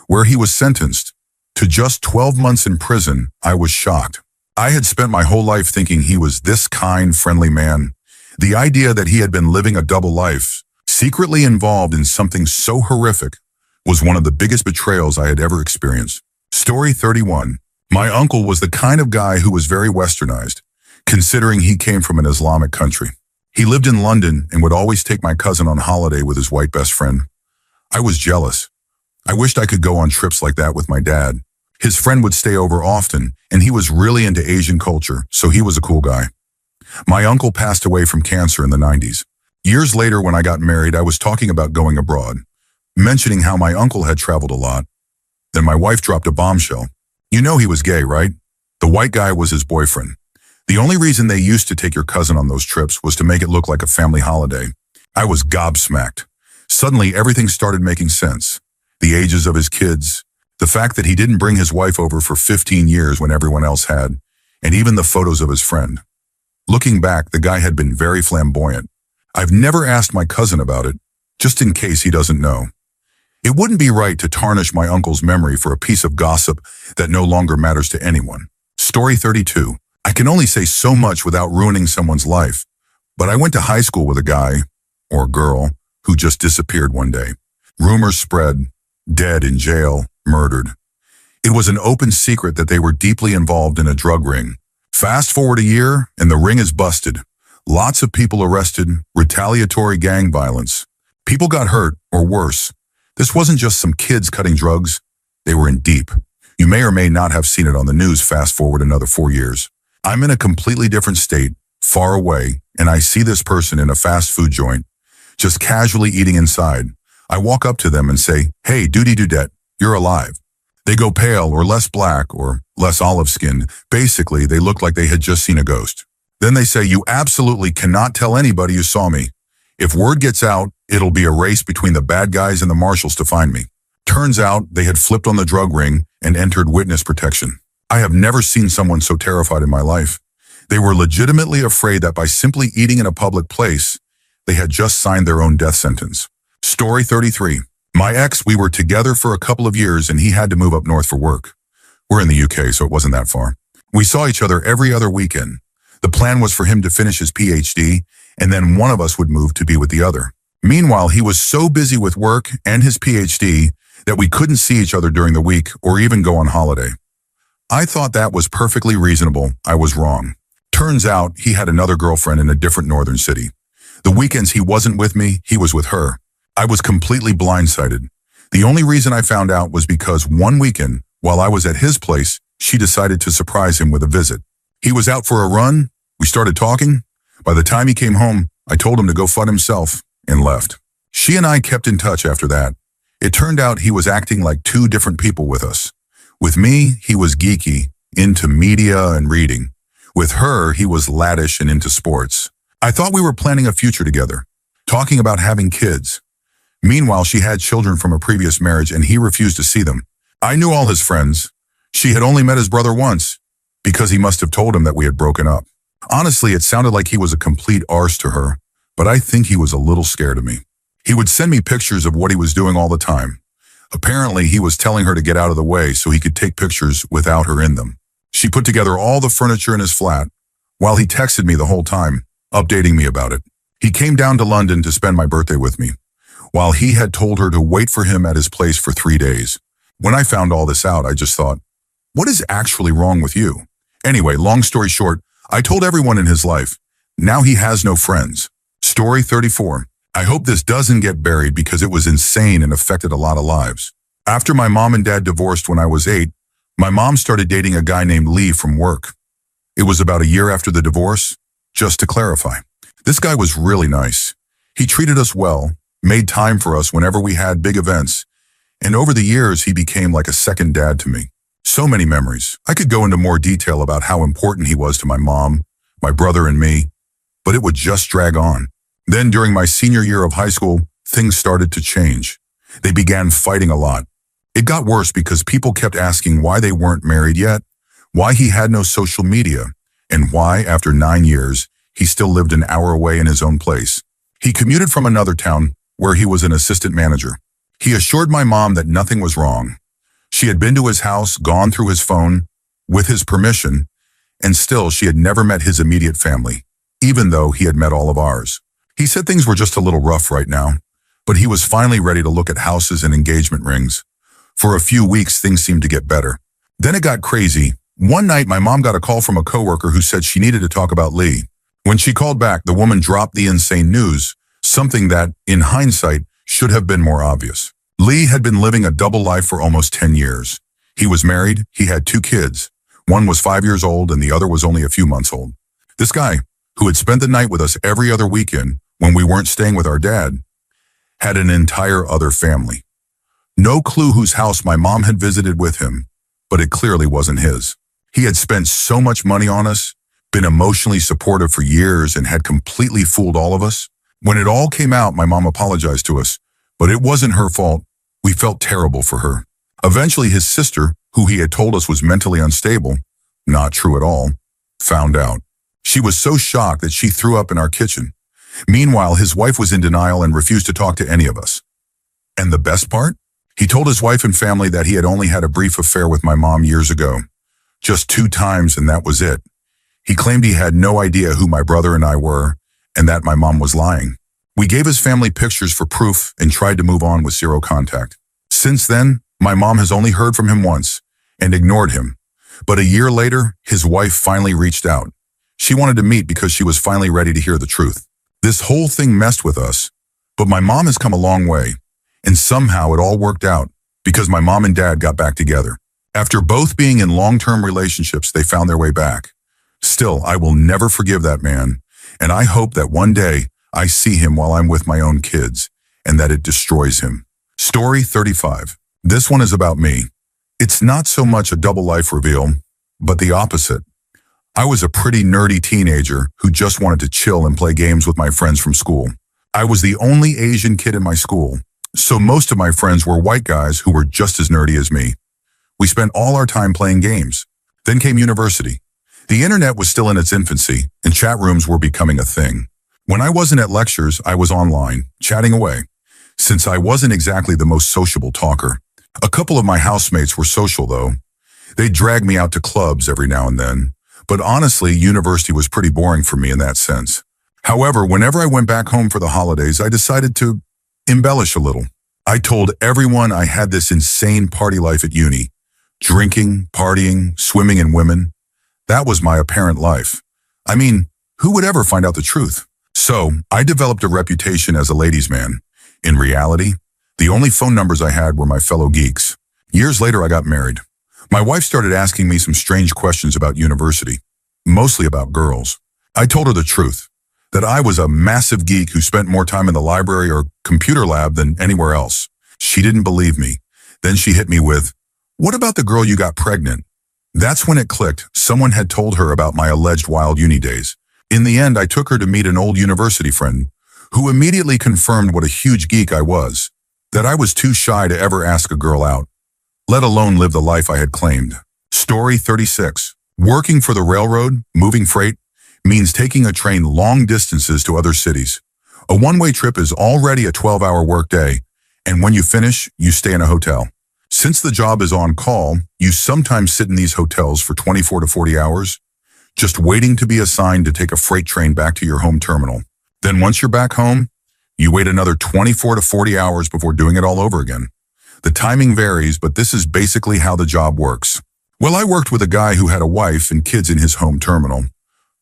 where he was sentenced to just 12 months in prison. I was shocked. I had spent my whole life thinking he was this kind, friendly man. The idea that he had been living a double life, secretly involved in something so horrific, was one of the biggest betrayals I had ever experienced. Story 31. My uncle was the kind of guy who was very westernized, considering he came from an Islamic country. He lived in London and would always take my cousin on holiday with his white best friend. I was jealous. I wished I could go on trips like that with my dad. His friend would stay over often, and he was really into Asian culture, so he was a cool guy. My uncle passed away from cancer in the 90s. Years later, when I got married, I was talking about going abroad, mentioning how my uncle had traveled a lot. Then my wife dropped a bombshell. You know he was gay, right? The white guy was his boyfriend. The only reason they used to take your cousin on those trips was to make it look like a family holiday. I was gobsmacked. Suddenly, everything started making sense. The ages of his kids, the fact that he didn't bring his wife over for 15 years when everyone else had, and even the photos of his friend. Looking back, the guy had been very flamboyant. I've never asked my cousin about it, just in case he doesn't know. It wouldn't be right to tarnish my uncle's memory for a piece of gossip that no longer matters to anyone. Story 32. I can only say so much without ruining someone's life, but I went to high school with a guy, or girl, who just disappeared one day. Rumors spread, dead in jail, murdered. It was an open secret that they were deeply involved in a drug ring. Fast forward a year, and the ring is busted. Lots of people arrested, retaliatory gang violence. People got hurt, or worse. This wasn't just some kids cutting drugs. They were in deep. You may or may not have seen it on the news. Fast forward another 4 years. I'm in a completely different state, far away, and I see this person in a fast food joint, just casually eating inside. I walk up to them and say, "Hey, Dudette, you're alive." They go pale or less black or less olive-skinned. Basically, they look like they had just seen a ghost. Then they say, "You absolutely cannot tell anybody you saw me. If word gets out, it'll be a race between the bad guys and the marshals to find me." Turns out they had flipped on the drug ring and entered witness protection. I have never seen someone so terrified in my life. They were legitimately afraid that by simply eating in a public place, they had just signed their own death sentence. Story 33. My ex, we were together for a couple of years and he had to move up north for work. We're in the UK, so it wasn't that far. We saw each other every other weekend. The plan was for him to finish his PhD, and then one of us would move to be with the other. Meanwhile, he was so busy with work and his PhD that we couldn't see each other during the week or even go on holiday. I thought that was perfectly reasonable. I was wrong. Turns out he had another girlfriend in a different northern city. The weekends he wasn't with me, he was with her. I was completely blindsided. The only reason I found out was because one weekend, while I was at his place, she decided to surprise him with a visit. He was out for a run. We started talking. By the time he came home, I told him to go fuck himself and left. She and I kept in touch after that. It turned out he was acting like two different people with us. With me, he was geeky, into media and reading. With her, he was laddish and into sports. I thought we were planning a future together, talking about having kids. Meanwhile, she had children from a previous marriage and he refused to see them. I knew all his friends. She had only met his brother once, because he must have told him that we had broken up. Honestly, it sounded like he was a complete arse to her, but I think he was a little scared of me. He would send me pictures of what he was doing all the time. Apparently, he was telling her to get out of the way so he could take pictures without her in them. She put together all the furniture in his flat, while he texted me the whole time, updating me about it. He came down to London to spend my birthday with me, while he had told her to wait for him at his place for 3 days. When I found all this out, I just thought, what is actually wrong with you? Anyway, long story short, I told everyone in his life. Now he has no friends. Story 34. I hope this doesn't get buried because it was insane and affected a lot of lives. After my mom and dad divorced when I was 8, my mom started dating a guy named Lee from work. It was about a year after the divorce. Just to clarify, this guy was really nice. He treated us well, made time for us whenever we had big events, and over the years he became like a second dad to me. So many memories. I could go into more detail about how important he was to my mom, my brother, and me, but it would just drag on. Then during my senior year of high school, things started to change. They began fighting a lot. It got worse because people kept asking why they weren't married yet, why he had no social media, and why, after 9 years, he still lived an hour away in his own place. He commuted from another town where he was an assistant manager. He assured my mom that nothing was wrong. She had been to his house, gone through his phone, with his permission, and still she had never met his immediate family, even though he had met all of ours. He said things were just a little rough right now, but he was finally ready to look at houses and engagement rings. For a few weeks, things seemed to get better. Then it got crazy. One night, my mom got a call from a coworker who said she needed to talk about Lee. When she called back, the woman dropped the insane news, something that, in hindsight, should have been more obvious. Lee had been living a double life for almost 10 years. He was married, he had 2 kids. One was 5 years old and the other was only a few months old. This guy, who had spent the night with us every other weekend when we weren't staying with our dad, had an entire other family. No clue whose house my mom had visited with him, but it clearly wasn't his. He had spent so much money on us, been emotionally supportive for years, and had completely fooled all of us. When it all came out, my mom apologized to us, but it wasn't her fault. We felt terrible for her. Eventually, his sister, who he had told us was mentally unstable, not true at all, found out. She was so shocked that she threw up in our kitchen. Meanwhile, his wife was in denial and refused to talk to any of us. And the best part? He told his wife and family that he had only had a brief affair with my mom years ago. Just 2 times, and that was it. He claimed he had no idea who my brother and I were, and that my mom was lying. We gave his family pictures for proof and tried to move on with 0 contact. Since then, my mom has only heard from him once and ignored him. But a year later, his wife finally reached out. She wanted to meet because she was finally ready to hear the truth. This whole thing messed with us, but my mom has come a long way, and somehow it all worked out because my mom and dad got back together. After both being in long-term relationships, they found their way back. Still, I will never forgive that man, and I hope that one day I see him while I'm with my own kids, and that it destroys him. Story 35. This one is about me. It's not so much a double life reveal, but the opposite. I was a pretty nerdy teenager who just wanted to chill and play games with my friends from school. I was the only Asian kid in my school. So most of my friends were white guys who were just as nerdy as me. We spent all our time playing games. Then came university. The internet was still in its infancy, and chat rooms were becoming a thing. When I wasn't at lectures, I was online, chatting away. Since I wasn't exactly the most sociable talker. A couple of my housemates were social, though. They'd drag me out to clubs every now and then. But honestly, university was pretty boring for me in that sense. However, whenever I went back home for the holidays, I decided to embellish a little. I told everyone I had this insane party life at uni. Drinking, partying, swimming in women. That was my apparent life. I mean, who would ever find out the truth? So, I developed a reputation as a ladies' man. In reality, the only phone numbers I had were my fellow geeks. Years later, I got married. My wife started asking me some strange questions about university, mostly about girls. I told her the truth, that I was a massive geek who spent more time in the library or computer lab than anywhere else. She didn't believe me. Then she hit me with, "What about the girl you got pregnant?" That's when it clicked. Someone had told her about my alleged wild uni days. In the end, I took her to meet an old university friend who immediately confirmed what a huge geek I was, that I was too shy to ever ask a girl out, let alone live the life I had claimed. Story 36. Working for the railroad, moving freight, means taking a train long distances to other cities. A one-way trip is already a 12-hour workday, and when you finish, you stay in a hotel. Since the job is on call, you sometimes sit in these hotels for 24 to 40 hours, just waiting to be assigned to take a freight train back to your home terminal. Then once you're back home, you wait another 24 to 40 hours before doing it all over again. The timing varies, but this is basically how the job works. Well, I worked with a guy who had a wife and kids in his home terminal.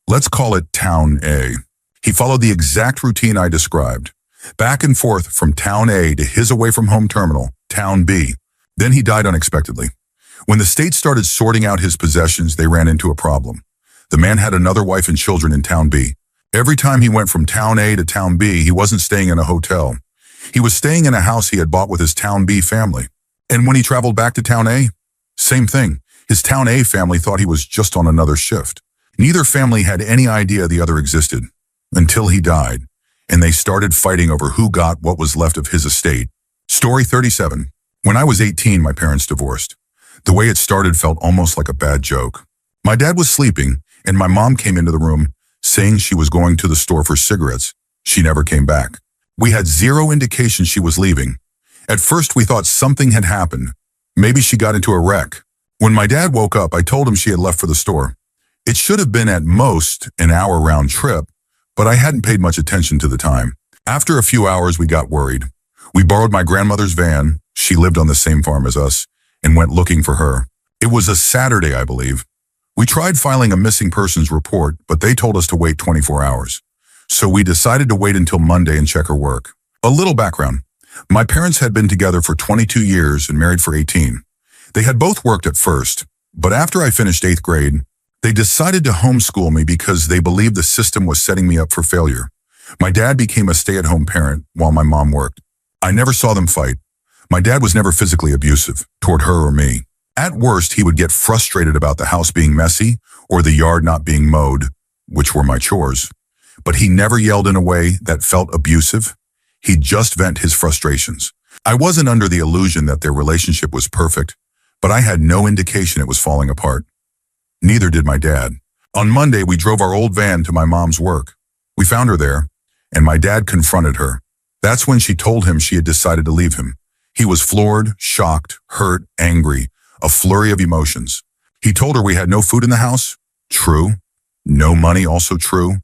Let's call it Town A. He followed the exact routine I described. Back and forth from Town A to his away-from-home terminal, Town B. Then he died unexpectedly. When the state started sorting out his possessions, they ran into a problem. The man had another wife and children in Town B. Every time he went from Town A to Town B, he wasn't staying in a hotel. He was staying in a house he had bought with his Town B family. And when he traveled back to Town A, same thing. His Town A family thought he was just on another shift. Neither family had any idea the other existed until he died, and they started fighting over who got what was left of his estate. Story 37. When I was 18, my parents divorced. The way it started felt almost like a bad joke. My dad was sleeping, and my mom came into the room saying she was going to the store for cigarettes. She never came back. We had zero indication she was leaving. At first, we thought something had happened. Maybe she got into a wreck. When my dad woke up, I told him she had left for the store. It should have been at most an hour round trip, but I hadn't paid much attention to the time. After a few hours, we got worried. We borrowed my grandmother's van, she lived on the same farm as us, and went looking for her. It was a Saturday, I believe. We tried filing a missing persons report, but they told us to wait 24 hours. So we decided to wait until Monday and check her work. A little background. My parents had been together for 22 years and married for 18. They had both worked at first, but after I finished 8th grade, they decided to homeschool me because they believed the system was setting me up for failure. My dad became a stay-at-home parent while my mom worked. I never saw them fight. My dad was never physically abusive toward her or me. At worst, he would get frustrated about the house being messy or the yard not being mowed, which were my chores. But he never yelled in a way that felt abusive. He'd just vent his frustrations. I wasn't under the illusion that their relationship was perfect, but I had no indication it was falling apart. Neither did my dad. On Monday, we drove our old van to my mom's work. We found her there, and my dad confronted her. That's when she told him she had decided to leave him. He was floored, shocked, hurt, angry, a flurry of emotions. He told her we had no food in the house, true, no money, also true,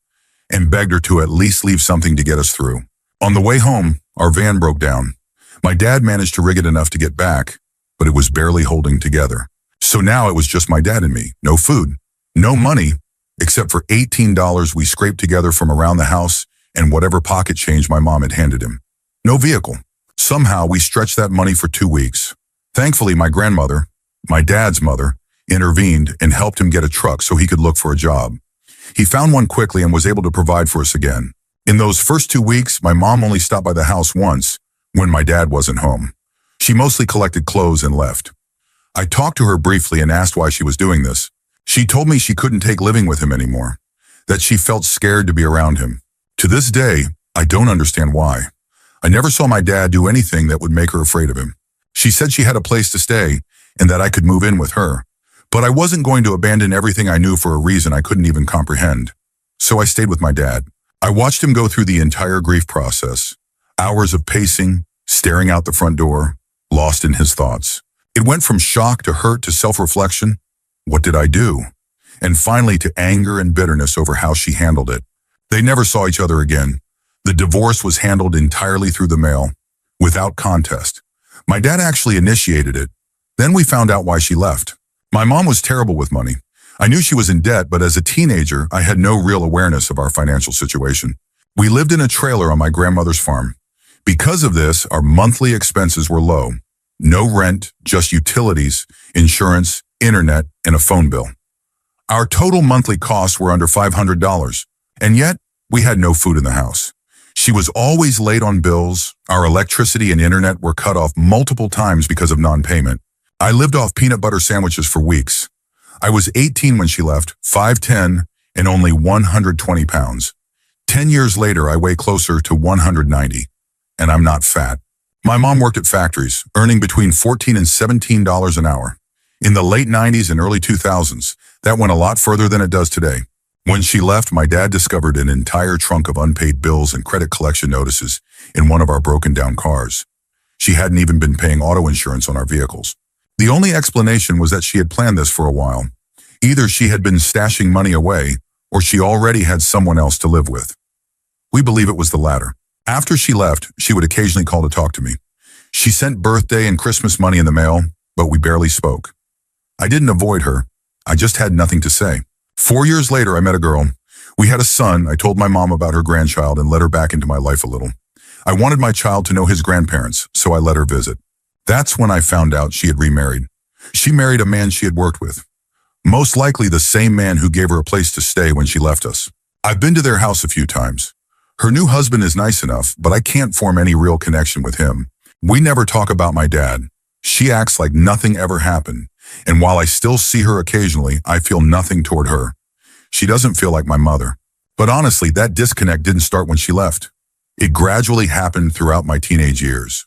and begged her to at least leave something to get us through. On the way home, our van broke down. My dad managed to rig it enough to get back, but it was barely holding together. So now it was just my dad and me, no food, no money, except for $18 we scraped together from around the house and whatever pocket change my mom had handed him. No vehicle. Somehow we stretched that money for 2 weeks. Thankfully, my grandmother, my dad's mother, intervened and helped him get a truck so he could look for a job. He found one quickly and was able to provide for us again. In those first 2 weeks, my mom only stopped by the house once when my dad wasn't home. She mostly collected clothes and left. I talked to her briefly and asked why she was doing this. She told me she couldn't take living with him anymore, that she felt scared to be around him. To this day, I don't understand why. I never saw my dad do anything that would make her afraid of him. She said she had a place to stay and that I could move in with her. But I wasn't going to abandon everything I knew for a reason I couldn't even comprehend. So I stayed with my dad. I watched him go through the entire grief process. Hours of pacing, staring out the front door, lost in his thoughts. It went from shock to hurt to self-reflection. What did I do? And finally to anger and bitterness over how she handled it. They never saw each other again. The divorce was handled entirely through the mail, without contest. My dad actually initiated it. Then we found out why she left. My mom was terrible with money. I knew she was in debt, but as a teenager, I had no real awareness of our financial situation. We lived in a trailer on my grandmother's farm. Because of this, our monthly expenses were low. No rent, just utilities, insurance, internet, and a phone bill. Our total monthly costs were under $500, and yet we had no food in the house. She was always late on bills. Our electricity and internet were cut off multiple times because of non-payment. I lived off peanut butter sandwiches for weeks. I was 18 when she left, 5'10", and only 120 pounds. 10 years later, I weigh closer to 190, and I'm not fat. My mom worked at factories, earning between $14 and $17 an hour. In the late 90s and early 2000s, that went a lot further than it does today. When she left, my dad discovered an entire trunk of unpaid bills and credit collection notices in one of our broken-down cars. She hadn't even been paying auto insurance on our vehicles. The only explanation was that she had planned this for a while. Either she had been stashing money away, or she already had someone else to live with. We believe it was the latter. After she left, she would occasionally call to talk to me. She sent birthday and Christmas money in the mail, but we barely spoke. I didn't avoid her. I just had nothing to say. 4 years later, I met a girl. We had a son. I told my mom about her grandchild and let her back into my life a little. I wanted my child to know his grandparents, so I let her visit. That's when I found out she had remarried. She married a man she had worked with. Most likely the same man who gave her a place to stay when she left us. I've been to their house a few times. Her new husband is nice enough, but I can't form any real connection with him. We never talk about my dad. She acts like nothing ever happened, and while I still see her occasionally, I feel nothing toward her. She doesn't feel like my mother. But honestly, that disconnect didn't start when she left. It gradually happened throughout my teenage years.